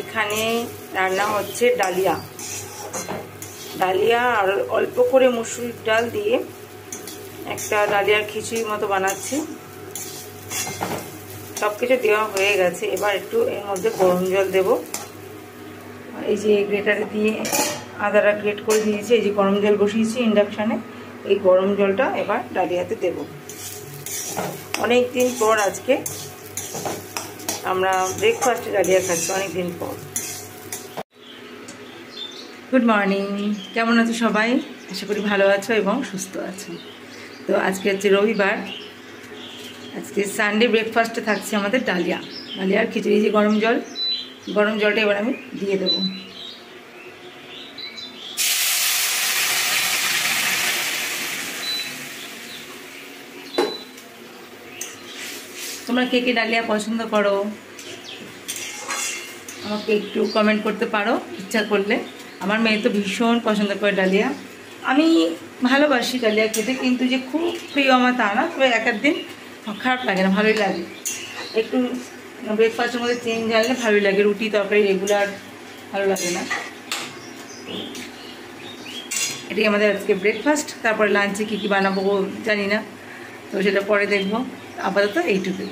এখানে রান্না হচ্ছে ডালিয়া। ডালিয়া আর অল্প করে মসুর ডাল দিয়ে একটা ডালিয়ার খিচুড়ির মতো বানাচ্ছি। সব কিছু দেওয়া হয়ে গেছে, এবার একটু এর মধ্যে গরম জল দেব। এই যে গ্রেটারে দিয়ে আদাটা গ্রেট করে দিয়েছি, এই যে গরম জল বসিয়েছি ইন্ডাকশানে, এই গরম জলটা এবার ডালিয়াতে দেব। অনেক দিন পর আজকে আমরা ব্রেকফাস্টে ডালিয়া খাচ্ছি, অনেক দিন পর। গুড মর্নিং, কেমন আছো সবাই? আশা করি ভালো আছো এবং সুস্থ আছো। তো আজকে হচ্ছে রবিবার, আজকে সানডে ব্রেকফাস্টে থাকছে আমাদের ডালিয়ার খিচুড়ি। যে গরম জলটা এবার আমি দিয়ে দেবো। তোমরা কে কে ডালিয়া পছন্দ করো আমাকে একটু কমেন্ট করতে পারো ইচ্ছা করলে। আমার মেয়ে তো ভীষণ পছন্দ করে ডালিয়া। আমি ভালোবাসি ডালিয়া খেতে, কিন্তু যে খুব প্রিয় আমার তা না। তবে এক দিন খারাপ লাগে না, ভালোই লাগে। একটু ব্রেকফাস্টের মধ্যে চেঞ্জ আনলে ভালোই লাগে। রুটি তরকারি রেগুলার ভালো লাগে না। এটাই আমাদের আজকে ব্রেকফাস্ট। তারপরে লাঞ্চে কী কী বানাবো জানি না, তো সেটা পরে দেখবো। আপাতত এইটুকুই।